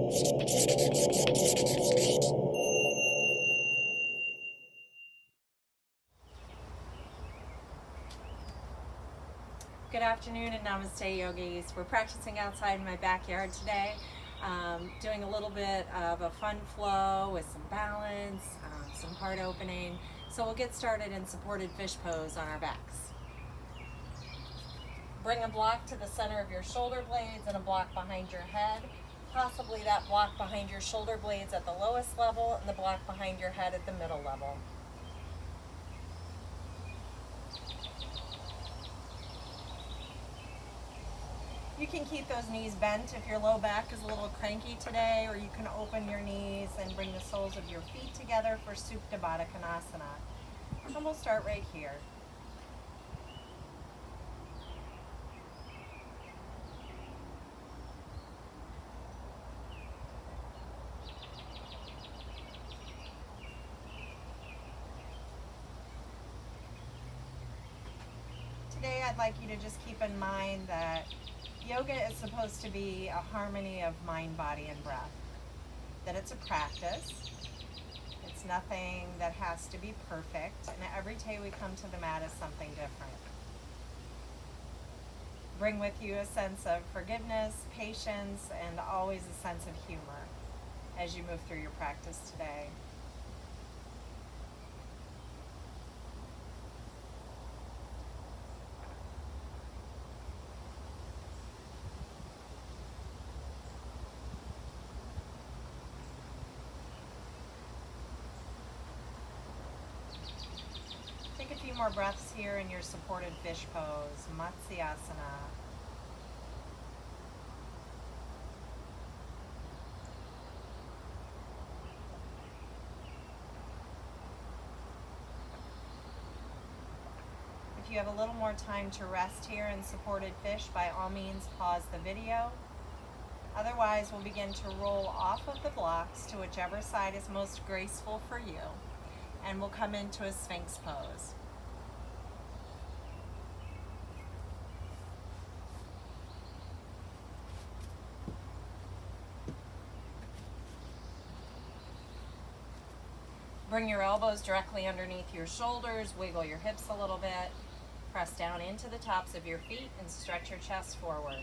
Good afternoon and namaste, yogis. We're practicing outside in my backyard today, doing a little bit of a fun flow with some balance, some heart opening. So we'll get started in supported fish pose on our backs. Bring a block to the center of your shoulder blades and a block behind your head. Possibly that block behind your shoulder blades at the lowest level and the block behind your head at the middle level. You can keep those knees bent if your low back is a little cranky today, or you can open your knees and bring the soles of your feet together for Supta Baddha Konasana. And we'll start right here. Today I'd like you to just keep in mind that yoga is supposed to be a harmony of mind, body, and breath. That it's a practice. It's nothing that has to be perfect, and every day we come to the mat is something different. Bring with you a sense of forgiveness, patience, and always a sense of humor as you move through your practice today. Take a few more breaths here in your supported fish pose, Matsyasana. If you have a little more time to rest here in supported fish, by all means pause the video. Otherwise, we'll begin to roll off of the blocks to whichever side is most graceful for you. And we'll come into a Sphinx pose. Bring your elbows directly underneath your shoulders, wiggle your hips a little bit, press down into the tops of your feet and stretch your chest forward.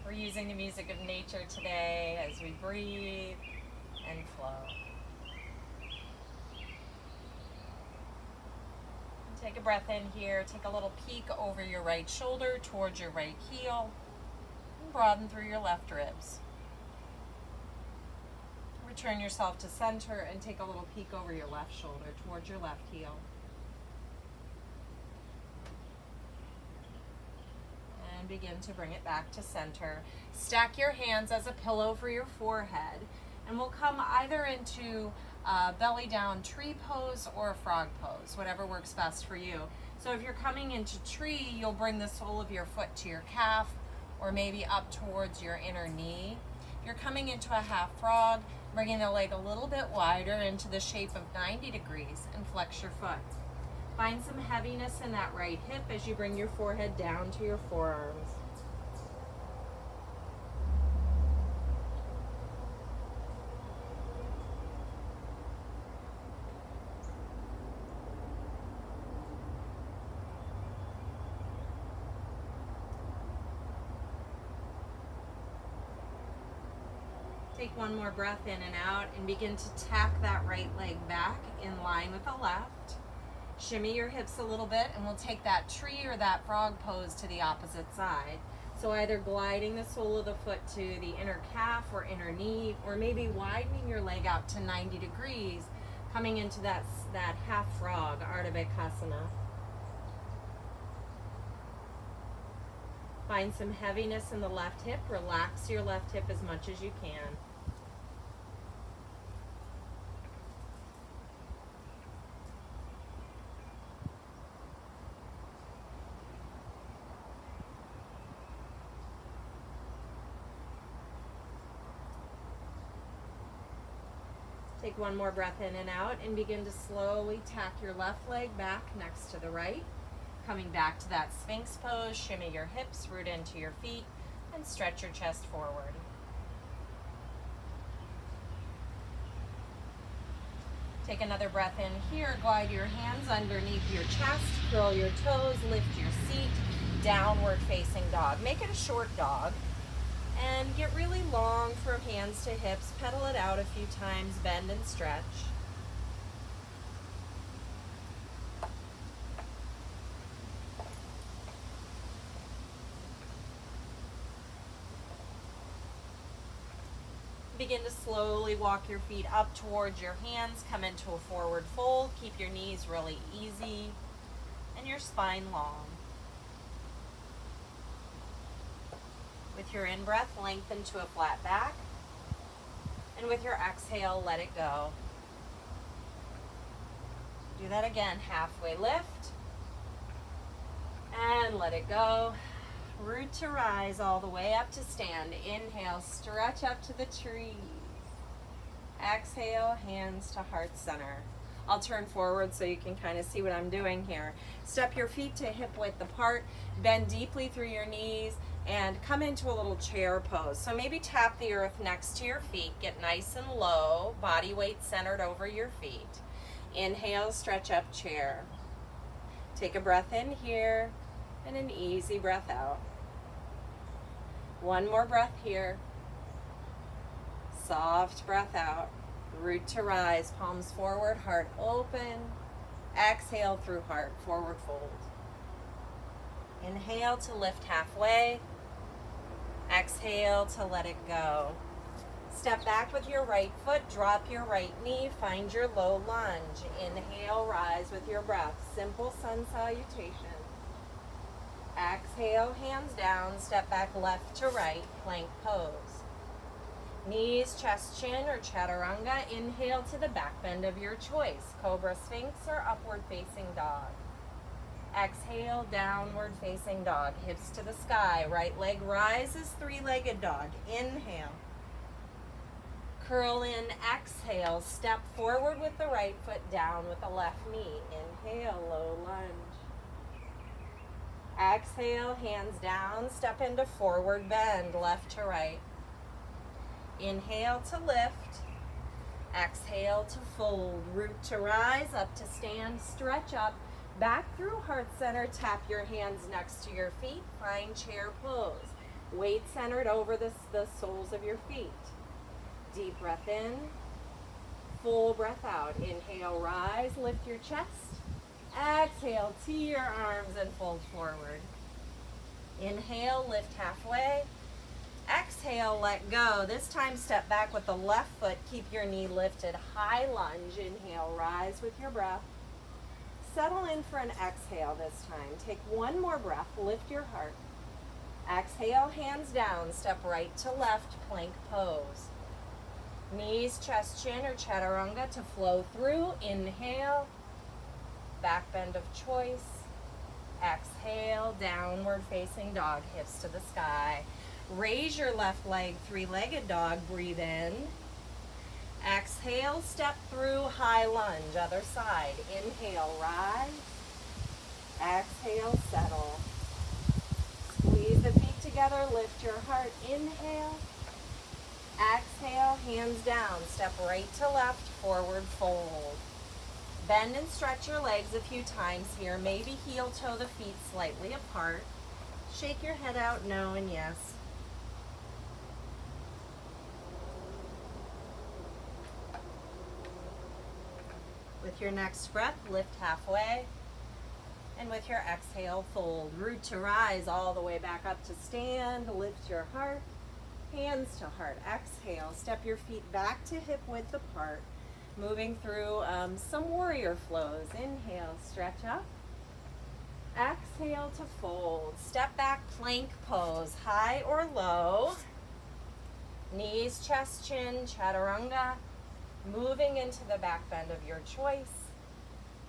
We're using the music of nature today as we breathe and flow. Take a breath in here, take a little peek over your right shoulder towards your right heel, and broaden through your left ribs. Return yourself to center and take a little peek over your left shoulder towards your left heel. And begin to bring it back to center. Stack your hands as a pillow for your forehead, and we'll come either into belly down tree pose or frog pose, whatever works best for you. So if you're coming into tree, you'll bring the sole of your foot to your calf or maybe up towards your inner knee. If you're coming into a half frog, bringing the leg a little bit wider into the shape of 90 degrees and flex your foot. Find some heaviness in that right hip as you bring your forehead down to your forearms. Take one more breath in and out and begin to tack that right leg back in line with the left. Shimmy your hips a little bit and we'll take that tree or that frog pose to the opposite side. So either gliding the sole of the foot to the inner calf or inner knee, or maybe widening your leg out to 90 degrees, coming into that half frog, Ardha Bhekasana. Find some heaviness in the left hip. Relax your left hip as much as you can. Take one more breath in and out and begin to slowly tack your left leg back next to the right. Coming back to that Sphinx pose, shimmy your hips, root into your feet, and stretch your chest forward. Take another breath in here. Glide your hands underneath your chest. Curl your toes. Lift your seat. Downward facing dog. Make it a short dog. And get really long from hands to hips. Pedal it out a few times. Bend and stretch. Begin to slowly walk your feet up towards your hands. Come into a forward fold. Keep your knees really easy and your spine long. With your in-breath, lengthen to a flat back. And with your exhale, let it go. Do that again. Halfway lift. And let it go. Root to rise all the way up to stand. Inhale, stretch up to the trees. Exhale, hands to heart center. I'll turn forward so you can kind of see what I'm doing here. Step your feet to hip width apart. Bend deeply through your knees and come into a little chair pose. So maybe tap the earth next to your feet. Get nice and low. Body weight centered over your feet. Inhale, stretch up, chair. Take a breath in here. And an easy breath out. One more breath here. Soft breath out. Root to rise, palms forward, heart open. Exhale through heart, forward fold. Inhale to lift halfway. Exhale to let it go. Step back with your right foot, drop your right knee, find your low lunge. Inhale, rise with your breath. Simple sun salutation. Exhale, hands down, step back left to right, plank pose. Knees, chest, chin, or chaturanga. Inhale to the back bend of your choice. Cobra, Sphinx, or upward facing dog. Exhale, downward facing dog. Hips to the sky. Right leg rises, three-legged dog. Inhale. Curl in, exhale. Step forward with the right foot, down with the left knee. Inhale, low lunge. Exhale, hands down, step into forward bend, left to right. Inhale to lift. Exhale to fold. Root to rise, up to stand, stretch up. Back through heart center, tap your hands next to your feet. Find chair pose. Weight centered over the soles of your feet. Deep breath in. Full breath out. Inhale, rise, lift your chest. Exhale, tee your arms and fold forward. Inhale, lift halfway. Exhale, let go. This time, step back with the left foot. Keep your knee lifted. High lunge. Inhale, rise with your breath. Settle in for an exhale this time. Take one more breath. Lift your heart. Exhale, hands down. Step right to left, plank pose. Knees, chest, chin, or chaturanga to flow through. Inhale. Back bend of choice. Exhale, downward facing dog, hips to the sky. Raise your left leg, three-legged dog, breathe in. Exhale, step through, high lunge, other side. Inhale, rise. Exhale, settle. Squeeze the feet together, lift your heart. Inhale. Exhale, hands down, step right to left, forward fold. Bend and stretch your legs a few times here. Maybe heel toe the feet slightly apart. Shake your head out, no and yes. With your next breath, lift halfway. And with your exhale, fold. Root to rise all the way back up to stand. Lift your heart, hands to heart. Exhale, step your feet back to hip width apart. Moving through some warrior flows. Inhale, stretch up. Exhale to fold. Step back, plank pose, high or low. Knees, chest, chin, chaturanga. Moving into the back bend of your choice.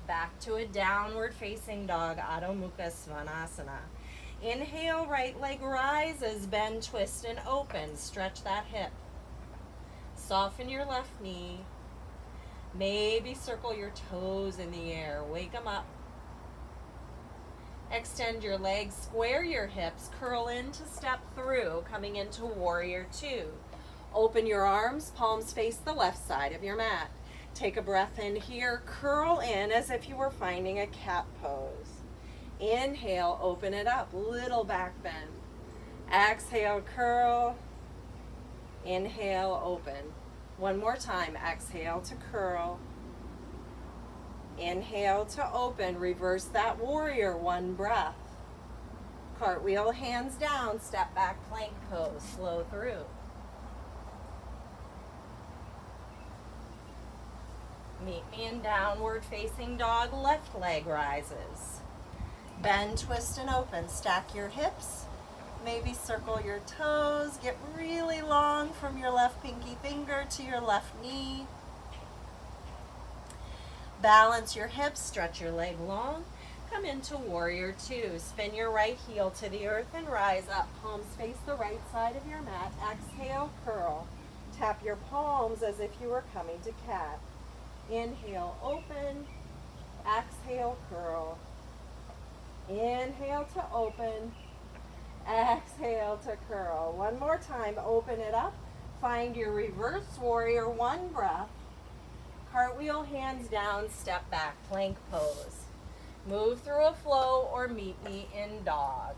Back to a downward facing dog, Adho Mukha Svanasana. Inhale, right leg rises, bend, twist, and open. Stretch that hip. Soften your left knee. Maybe circle your toes in the air. Wake them up. Extend your legs, square your hips, curl in to step through, coming into warrior two. Open your arms, palms face the left side of your mat. Take a breath in here, curl in as if you were finding a cat pose. Inhale, open it up, little back bend. Exhale, curl. Inhale, open. One more time, exhale to curl. Inhale to open, reverse that warrior, one breath. Cartwheel, hands down, step back, plank pose, flow through. Meet me in downward facing dog, left leg rises. Bend, twist, and open, stack your hips. Maybe circle your toes, get really long from your left pinky finger to your left knee. Balance your hips, stretch your leg long. Come into warrior two. Spin your right heel to the earth and rise up. Palms face the right side of your mat. Exhale, curl. Tap your palms as if you were coming to cat. Inhale, open. Exhale, curl. Inhale to open. Exhale to curl. One more time, open it up. Find your reverse warrior, one breath. Cartwheel, hands down, step back, plank pose. Move through a flow or meet me in dog.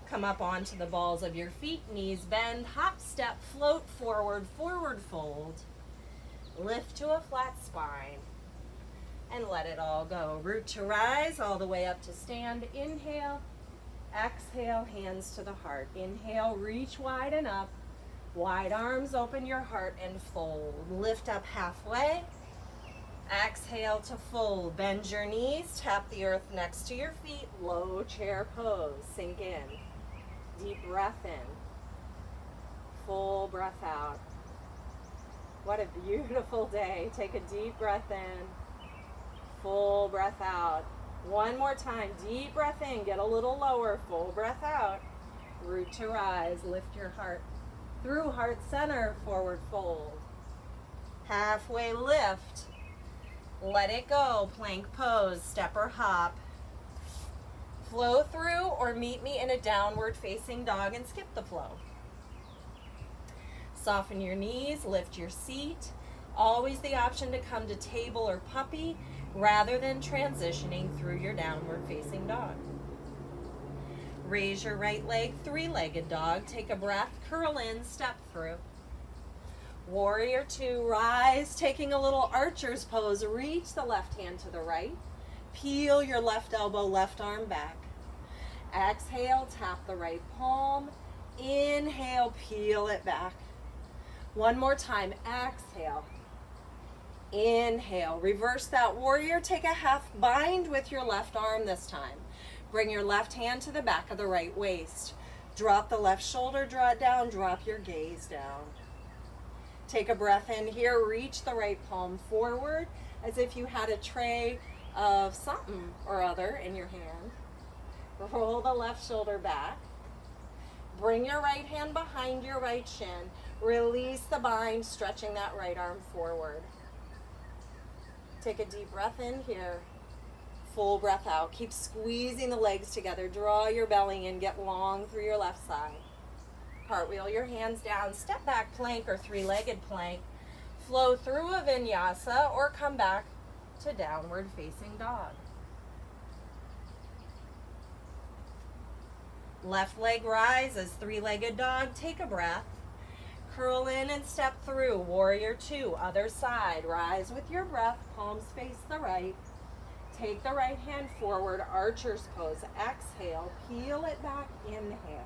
Come up onto the balls of your feet, knees bend, hop, step, float forward, forward fold. Lift to a flat spine. And let it all go. Root to rise, all the way up to stand. Inhale, exhale, hands to the heart. Inhale, reach wide and up. Wide arms, open your heart and fold. Lift up halfway. Exhale to fold. Bend your knees, tap the earth next to your feet. Low chair pose, sink in. Deep breath in. Full breath out. What a beautiful day. Take a deep breath in. Full breath out. One more time. Deep breath in. Get a little lower. Full breath out. Root to rise. Lift your heart. Through heart center. Forward fold. Halfway lift. Let it go. Plank pose. Step or hop. Flow through or meet me in a downward facing dog and skip the flow. Soften your knees. Lift your seat. Always the option to come to table or puppy rather than transitioning through your downward facing dog. Raise your right leg, three-legged dog. Take a breath, curl in, step through. Warrior two, rise, taking a little archer's pose. Reach the left hand to the right. Peel your left elbow, left arm back. Exhale, tap the right palm. Inhale, peel it back. One more time, exhale. Inhale, reverse that warrior, take a half bind with your left arm this time. Bring your left hand to the back of the right waist. Drop the left shoulder, draw it down, drop your gaze down. Take a breath in here, reach the right palm forward as if you had a tray of something or other in your hand. Roll the left shoulder back. Bring your right hand behind your right shin. Release the bind, stretching that right arm forward. Take a deep breath in here. Full breath out. Keep squeezing the legs together. Draw your belly in. Get long through your left side. Cartwheel your hands down. Step back plank or three-legged plank. Flow through a vinyasa or come back to downward facing dog. Left leg rises, three-legged dog. Take a breath. Curl in and step through. Warrior two, other side. Rise with your breath. Palms face the right. Take the right hand forward. Archer's pose. Exhale. Peel it back. Inhale.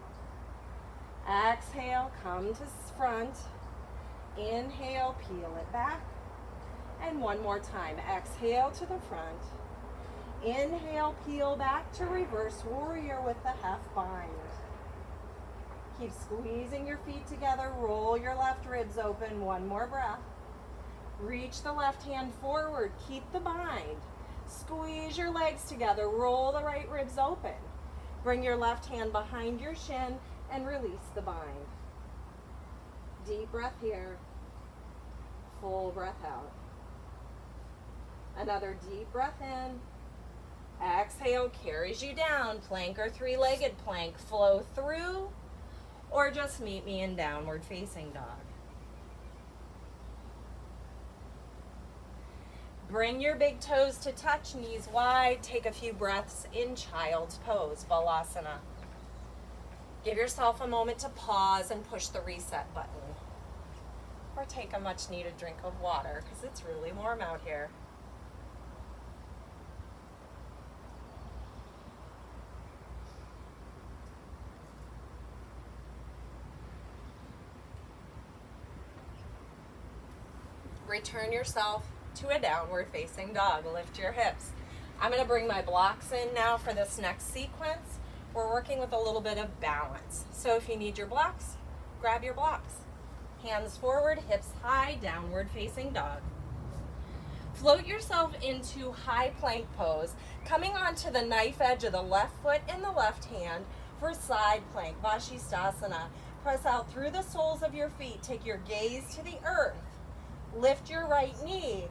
Exhale. Come to front. Inhale. Peel it back. And one more time. Exhale to the front. Inhale. Peel back to reverse warrior with the half bind. Keep squeezing your feet together. Roll your left ribs open. One more breath. Reach the left hand forward. Keep the bind. Squeeze your legs together. Roll the right ribs open. Bring your left hand behind your shin and release the bind. Deep breath here. Full breath out. Another deep breath in. Exhale, carries you down. Plank or three-legged plank. Flow through, or just meet me in downward facing dog. Bring your big toes to touch, knees wide. Take a few breaths in child's pose, Balasana. Give yourself a moment to pause and push the reset button. Or take a much needed drink of water because it's really warm out here. Return yourself to a downward facing dog. Lift your hips. I'm going to bring my blocks in now for this next sequence. We're working with a little bit of balance. So if you need your blocks, grab your blocks. Hands forward, hips high, downward facing dog. Float yourself into high plank pose, coming onto the knife edge of the left foot in the left hand for side plank, Vashisthasana. Press out through the soles of your feet. Take your gaze to the earth. Lift your right knee.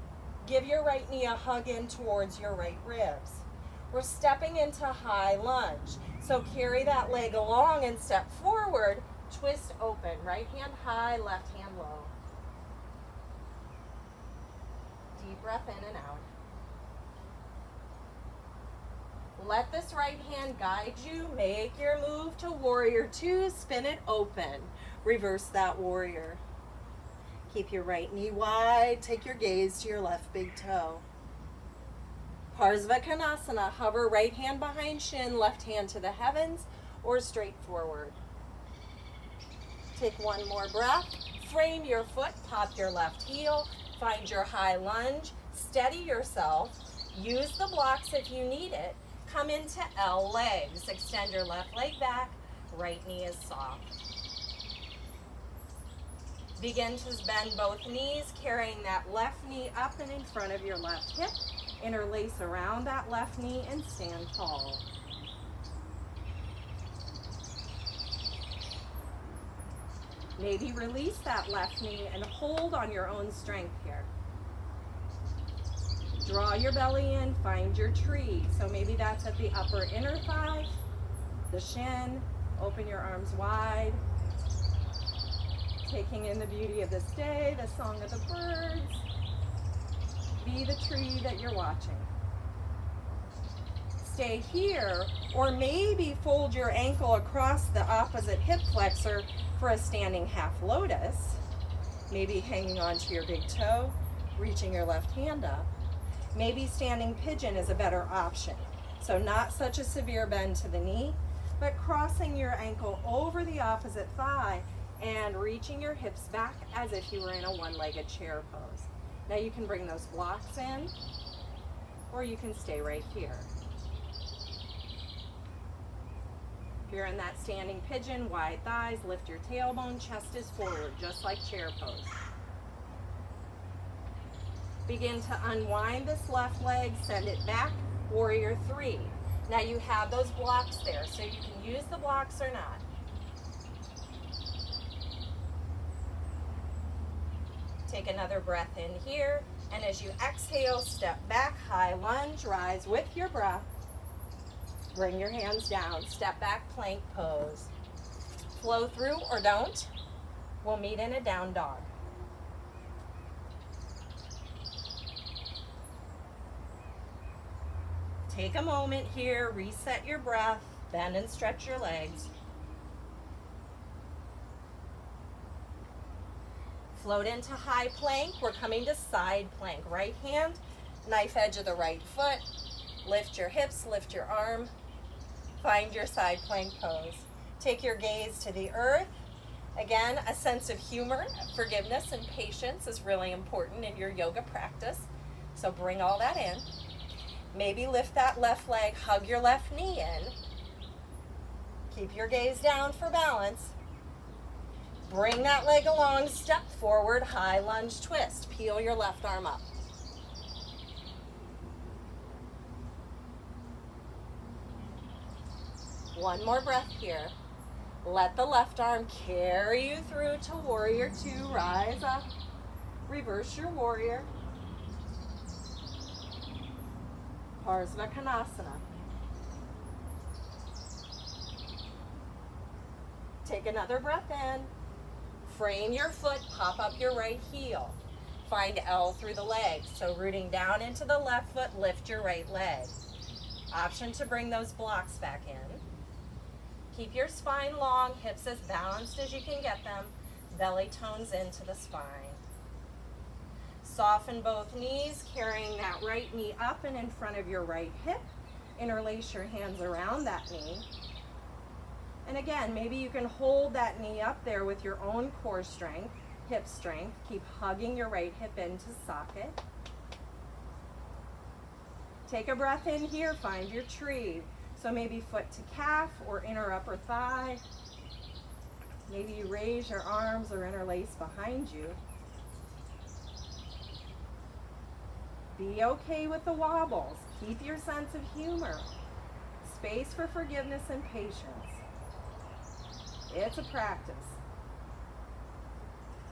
Give your right knee a hug in towards your right ribs. We're stepping into high lunge. So carry that leg along and step forward. Twist open. Right hand high, left hand low. Deep breath in and out. Let this right hand guide you. Make your move to warrior two. Spin it open. Reverse that warrior. Keep your right knee wide. Take your gaze to your left big toe. Parsvakonasana. Hover right hand behind shin, left hand to the heavens, or straight forward. Take one more breath. Frame your foot. Pop your left heel. Find your high lunge. Steady yourself. Use the blocks if you need it. Come into L legs. Extend your left leg back. Right knee is soft. Begin to bend both knees, carrying that left knee up and in front of your left hip. Interlace around that left knee and stand tall. Maybe release that left knee and hold on your own strength here. Draw your belly in, find your tree. So maybe that's at the upper inner thigh, the shin. Open your arms wide. Taking in the beauty of this day, the song of the birds. Be the tree that you're watching. Stay here, or maybe fold your ankle across the opposite hip flexor for a standing half lotus. Maybe hanging onto your big toe, reaching your left hand up. Maybe standing pigeon is a better option. So not such a severe bend to the knee, but crossing your ankle over the opposite thigh and reaching your hips back as if you were in a one-legged chair pose. Now you can bring those blocks in, or you can stay right here. If you're in that standing pigeon, wide thighs, lift your tailbone, chest is forward, just like chair pose. Begin to unwind this left leg, send it back, warrior three. Now you have those blocks there, so you can use the blocks or not. Take another breath in here, and as you exhale, step back, high lunge, rise with your breath. Bring your hands down, step back, plank pose. Flow through or don't. We'll meet in a down dog. Take a moment here, reset your breath, bend and stretch your legs. Float into high plank. We're coming to side plank. Right hand, knife edge of the right foot. Lift your hips, lift your arm. Find your side plank pose. Take your gaze to the earth. Again, a sense of humor, forgiveness, and patience is really important in your yoga practice. So bring all that in. Maybe lift that left leg, hug your left knee in. Keep your gaze down for balance. Bring that leg along, step forward, high lunge twist. Peel your left arm up. One more breath here. Let the left arm carry you through to warrior two. Rise up. Reverse your warrior. Parsvakonasana. Take another breath in. Frame your foot, pop up your right heel. Find L through the legs. So rooting down into the left foot, lift your right leg. Option to bring those blocks back in. Keep your spine long, hips as balanced as you can get them. Belly tones into the spine. Soften both knees, carrying that right knee up and in front of your right hip. Interlace your hands around that knee. And again, maybe you can hold that knee up there with your own core strength, hip strength. Keep hugging your right hip into socket. Take a breath in here, find your tree. So maybe foot to calf or inner upper thigh. Maybe you raise your arms or interlace behind you. Be okay with the wobbles. Keep your sense of humor. Space for forgiveness and patience. It's a practice.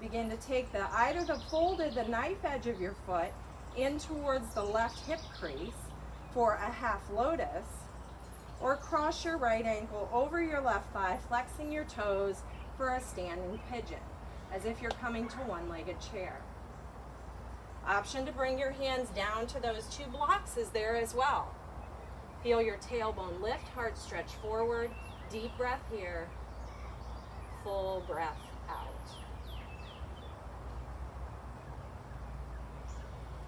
Begin to take either the knife edge of your foot in towards the left hip crease for a half lotus, or cross your right ankle over your left thigh, flexing your toes for a standing pigeon, as if you're coming to one-legged chair. Option to bring your hands down to those two blocks is there as well. Feel your tailbone lift, heart stretch forward. Deep breath here. Full breath out.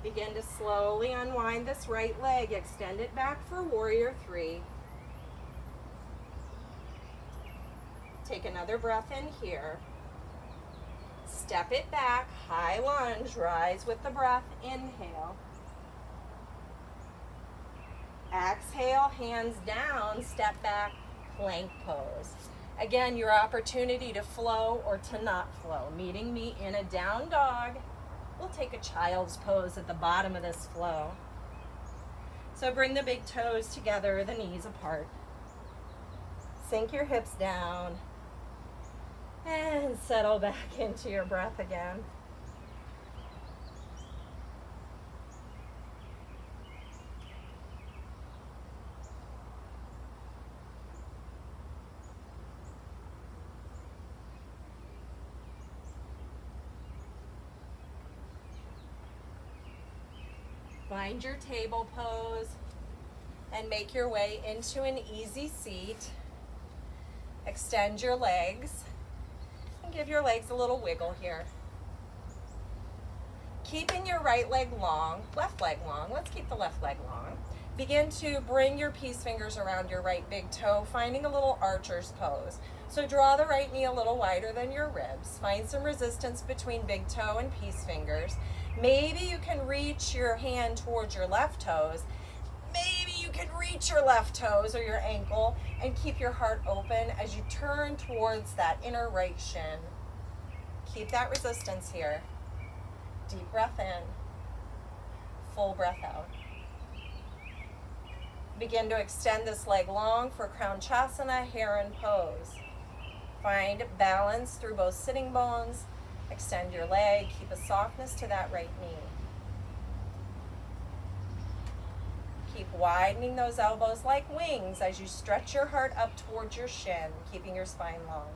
Begin to slowly unwind this right leg. Extend it back for warrior three. Take another breath in here. Step it back, high lunge, rise with the breath, inhale. Exhale, hands down, step back, plank pose. Again, your opportunity to flow or to not flow. Meeting me in a down dog. We'll take a child's pose at the bottom of this flow. So bring the big toes together, the knees apart. Sink your hips down. And settle back into your breath again. Find your table pose and make your way into an easy seat. Extend your legs. Give your legs a little wiggle here. Keeping your right leg long, left leg long. Let's keep the left leg long. Begin to bring your peace fingers around your right big toe, finding a little archer's pose. So draw the right knee a little wider than your ribs. Find some resistance between big toe and peace fingers. Maybe you can reach your hand towards your left toes. Maybe you can reach your left toes or your ankle and keep your heart open as you turn towards that inner right shin. Keep that resistance here. Deep breath in, full breath out. Begin to extend this leg long for Crown Chasana, Heron pose. Find balance through both sitting bones. Extend your leg, keep a softness to that right knee. Keep widening those elbows like wings as you stretch your heart up towards your shin, keeping your spine long.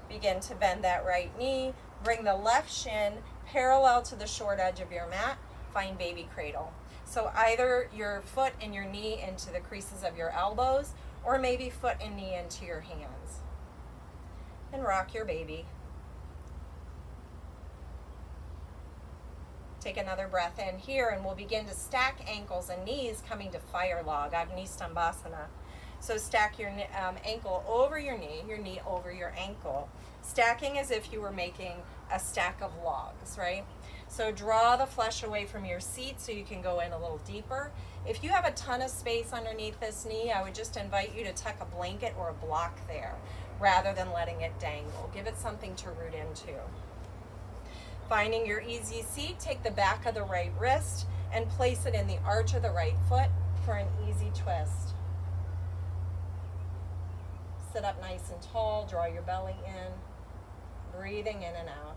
Begin to bend that right knee. Bring the left shin parallel to the short edge of your mat. Find baby cradle. So either your foot and your knee into the creases of your elbows, or maybe foot and knee into your hands. And rock your baby. Take another breath in here, and we'll begin to stack ankles and knees, coming to fire log, Agni Stambhasana. So stack your ankle over your knee over your ankle. Stacking as if you were making a stack of logs, right? So draw the flesh away from your seat so you can go in a little deeper. If you have a ton of space underneath this knee, I would just invite you to tuck a blanket or a block there rather than letting it dangle. Give it something to root into. Finding your easy seat, take the back of the right wrist and place it in the arch of the right foot for an easy twist. Sit up nice and tall, draw your belly in, breathing in and out.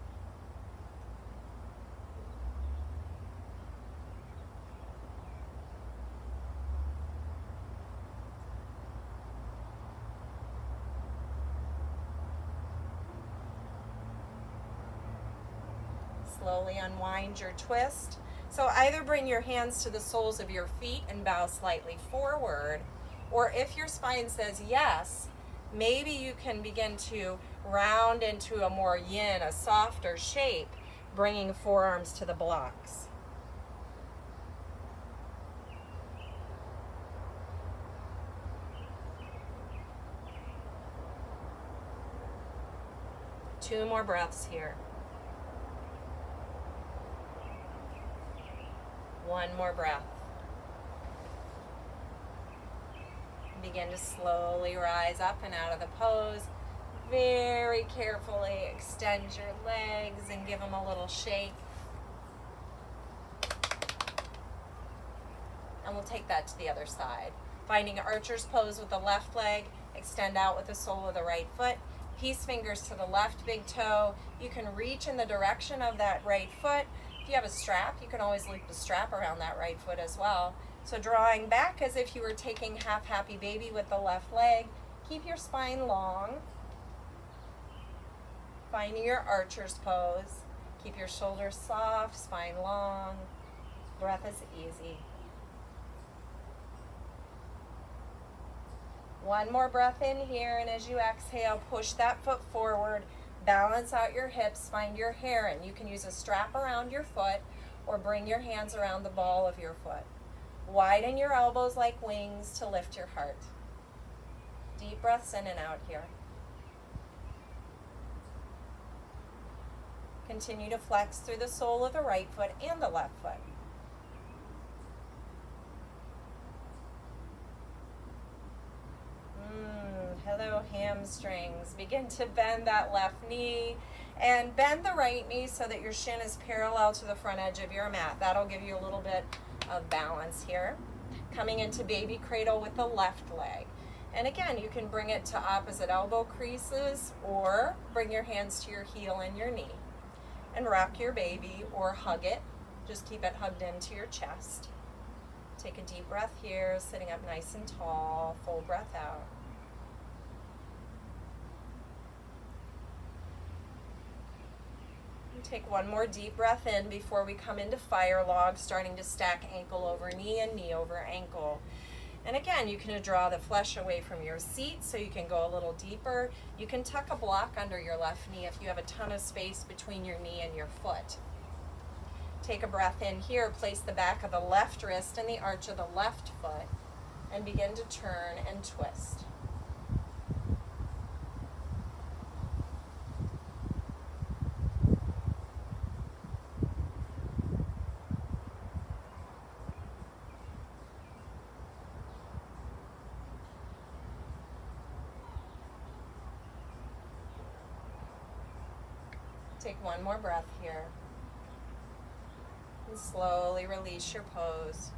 slowly unwind your twist. So either bring your hands to the soles of your feet and bow slightly forward, or if your spine says yes, maybe you can begin to round into a more yin, a softer shape, bringing forearms to the blocks. Two more breaths here. One more breath. Begin to slowly rise up and out of the pose. Very carefully extend your legs and give them a little shake. And we'll take that to the other side. Finding archer's pose with the left leg, extend out with the sole of the right foot. Peace fingers to the left big toe. You can reach in the direction of that right foot. If you have a strap, you can always loop the strap around that right foot as well. So drawing back as if you were taking half happy baby with the left leg. Keep your spine long. Finding your archer's pose. Keep your shoulders soft, spine long. Breath is easy. One more breath in here, and as you exhale, push that foot forward, balance out your hips, find your heron. You can use a strap around your foot or bring your hands around the ball of your foot. Widen your elbows like wings to lift your heart. Deep breaths in and out here. Continue to flex through the sole of the right foot and the left foot. Hello, hamstrings. Begin to bend that left knee and bend the right knee so that your shin is parallel to the front edge of your mat. That'll give you a little bit of balance here. Coming into baby cradle with the left leg. And again, you can bring it to opposite elbow creases or bring your hands to your heel and your knee. And rock your baby or hug it. Just keep it hugged into your chest. Take a deep breath here, sitting up nice and tall, full breath out. Take one more deep breath in before we come into fire log, starting to stack ankle over knee and knee over ankle. And again, you can draw the flesh away from your seat so you can go a little deeper. You can tuck a block under your left knee if you have a ton of space between your knee and your foot. Take a breath in here, place the back of the left wrist in the arch of the left foot, and begin to turn and twist. Take one more breath here. And slowly release your pose.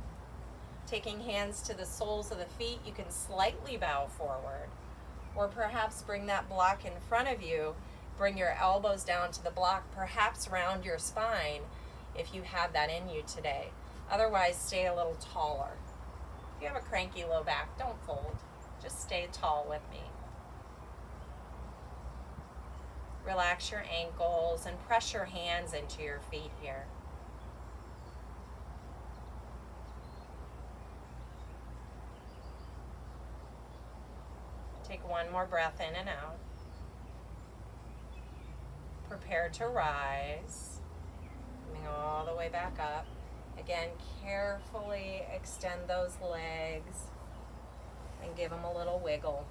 Taking hands to the soles of the feet, you can slightly bow forward. Or perhaps bring that block in front of you. Bring your elbows down to the block, perhaps round your spine if you have that in you today. Otherwise, stay a little taller. If you have a cranky low back, don't fold. Just stay tall with me. Relax your ankles and press your hands into your feet here. Take one more breath in and out. Prepare to rise. Coming all the way back up. Again, carefully extend those legs and give them a little wiggle.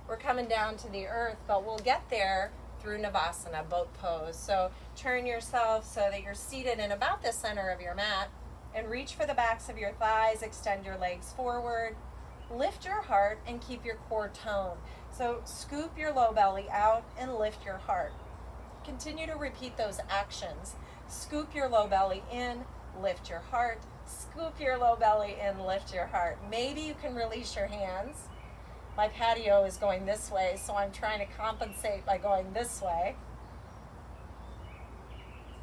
We're coming down to the earth, but we'll get there through Navasana, boat pose. So turn yourself so that you're seated in about the center of your mat and reach for the backs of your thighs, extend your legs forward, lift your heart and keep your core toned. So scoop your low belly out and lift your heart. Continue to repeat those actions. Scoop your low belly in, lift your heart, scoop your low belly in, lift your heart. Maybe you can release your hands. My patio is going this way, so I'm trying to compensate by going this way.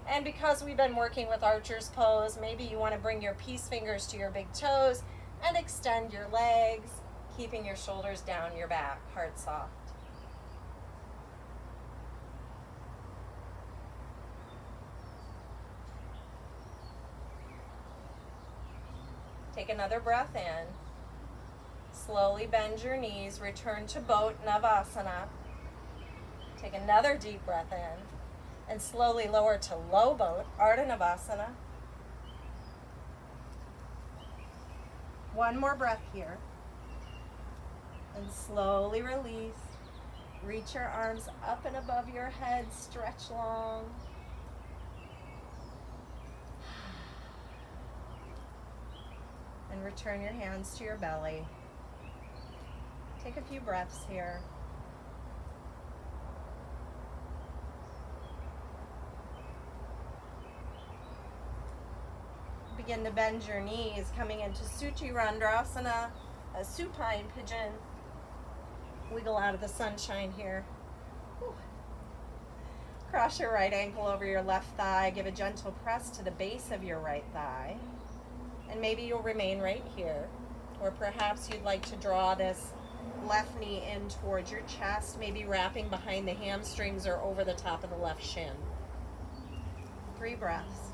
And because we've been working with archer's pose, maybe you want to bring your peace fingers to your big toes and extend your legs, keeping your shoulders down your back, heart soft. Take another breath in. Slowly bend your knees, return to boat Navasana. Take another deep breath in and slowly lower to low boat, Ardha Navasana. One more breath here. And slowly release. Reach your arms up and above your head, stretch long. And return your hands to your belly. Take a few breaths here. Begin to bend your knees, coming into Suchi Randrasana, a supine pigeon. Wiggle out of the sunshine here. Whew. Cross your right ankle over your left thigh. Give a gentle press to the base of your right thigh. And maybe you'll remain right here. Or perhaps you'd like to draw this left knee in towards your chest, maybe wrapping behind the hamstrings or over the top of the left shin. 3 breaths.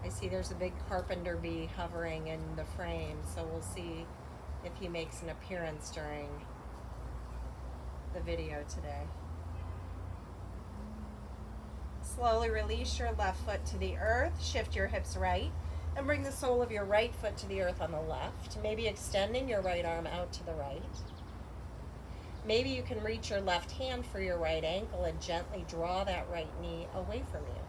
I see there's a big carpenter bee hovering in the frame, so we'll see if he makes an appearance during the video today. Slowly release your left foot to the earth, shift your hips right, and bring the sole of your right foot to the earth on the left, maybe extending your right arm out to the right. Maybe you can reach your left hand for your right ankle and gently draw that right knee away from you.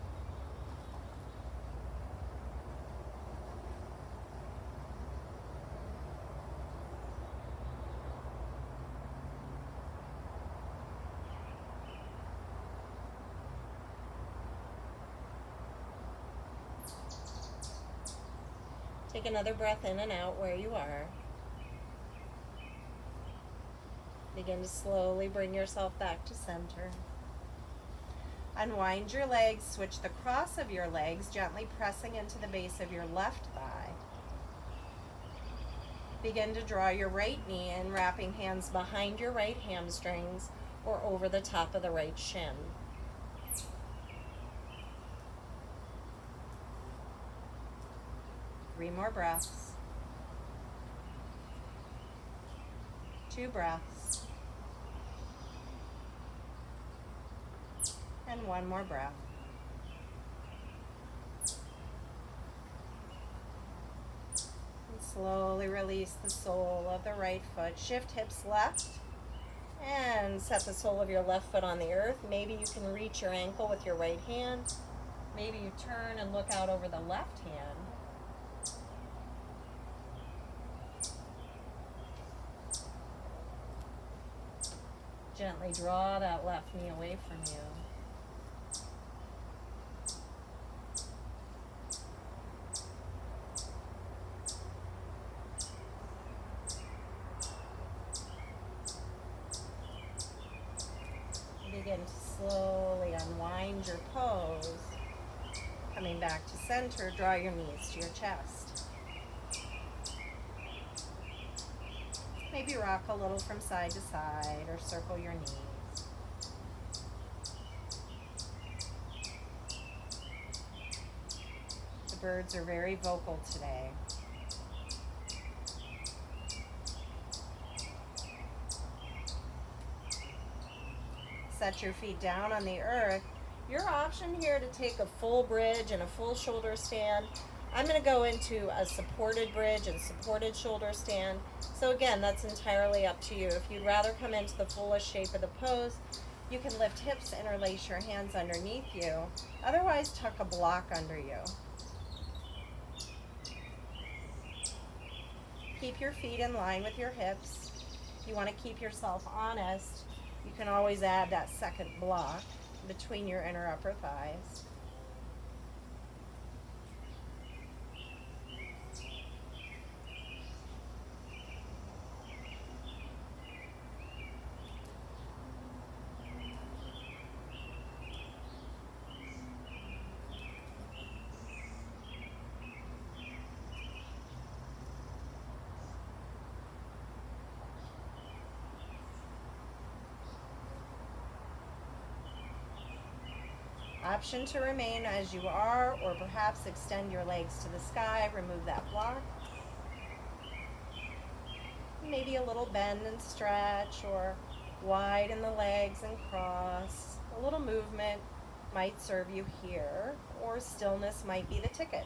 Take another breath in and out where you are. Begin to slowly bring yourself back to center. Unwind your legs, switch the cross of your legs, gently pressing into the base of your left thigh. Begin to draw your right knee in, wrapping hands behind your right hamstrings or over the top of the right shin. Three more breaths. 2 breaths. And 1 more breath. And slowly release the sole of the right foot. Shift hips left. And set the sole of your left foot on the earth. Maybe you can reach your ankle with your right hand. Maybe you turn and look out over the left hand. Gently draw that left knee away from you. Begin to slowly unwind your pose. Coming back to center, draw your knees to your chest. Maybe rock a little from side to side or circle your knees. The birds are very vocal today. Set your feet down on the earth. Your option here to take a full bridge and a full shoulder stand. I'm going to go into a supported bridge and supported shoulder stand. So again, that's entirely up to you. If you'd rather come into the fullest shape of the pose, you can lift hips, interlace your hands underneath you. Otherwise, tuck a block under you. Keep your feet in line with your hips. If you want to keep yourself honest, you can always add that second block between your inner upper thighs. Option to remain as you are, or perhaps extend your legs to the sky, remove that block. Maybe a little bend and stretch, or widen the legs and cross. A little movement might serve you here, or stillness might be the ticket.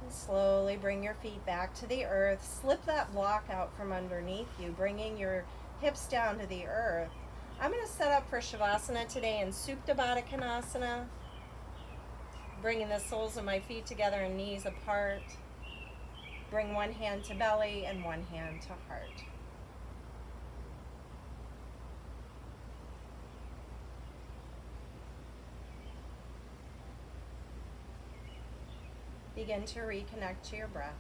And slowly bring your feet back to the earth. Slip that block out from underneath you, bringing your hips down to the earth. I'm going to set up for Shavasana today in Supta Baddha Konasana, bringing the soles of my feet together and knees apart. Bring one hand to belly and one hand to heart. Begin to reconnect to your breath.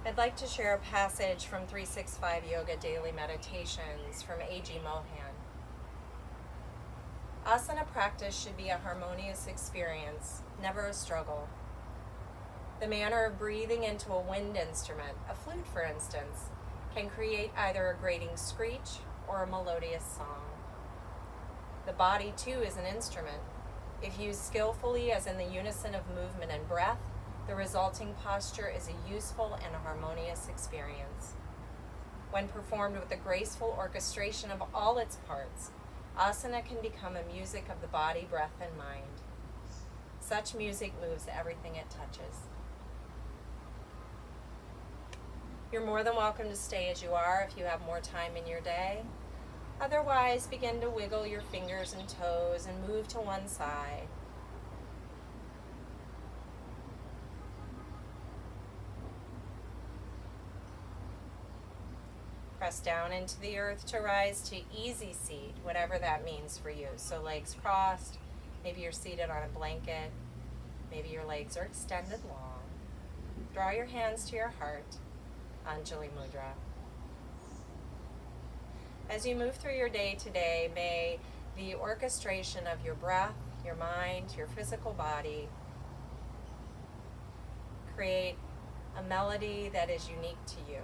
I'd like to share a passage from 365 Yoga Daily Meditations from A.G. Mohan. Asana practice should be a harmonious experience, never a struggle. The manner of breathing into a wind instrument, a flute for instance, can create either a grating screech or a melodious song. The body too is an instrument. If used skillfully as in the unison of movement and breath, the resulting posture is a useful and harmonious experience. When performed with a graceful orchestration of all its parts, asana can become a music of the body, breath, and mind. Such music moves everything it touches. You're more than welcome to stay as you are if you have more time in your day. Otherwise, begin to wiggle your fingers and toes and move to one side. Press down into the earth to rise to easy seat, whatever that means for you. So legs crossed, maybe you're seated on a blanket, maybe your legs are extended long. Draw your hands to your heart, Anjali Mudra. As you move through your day today, may the orchestration of your breath, your mind, your physical body create a melody that is unique to you.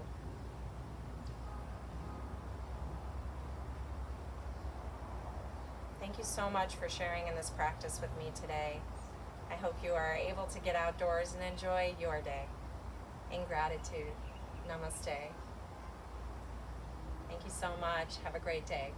Thank you so much for sharing in this practice with me today. I hope you are able to get outdoors and enjoy your day. In gratitude, namaste. Thank you so much. Have a great day.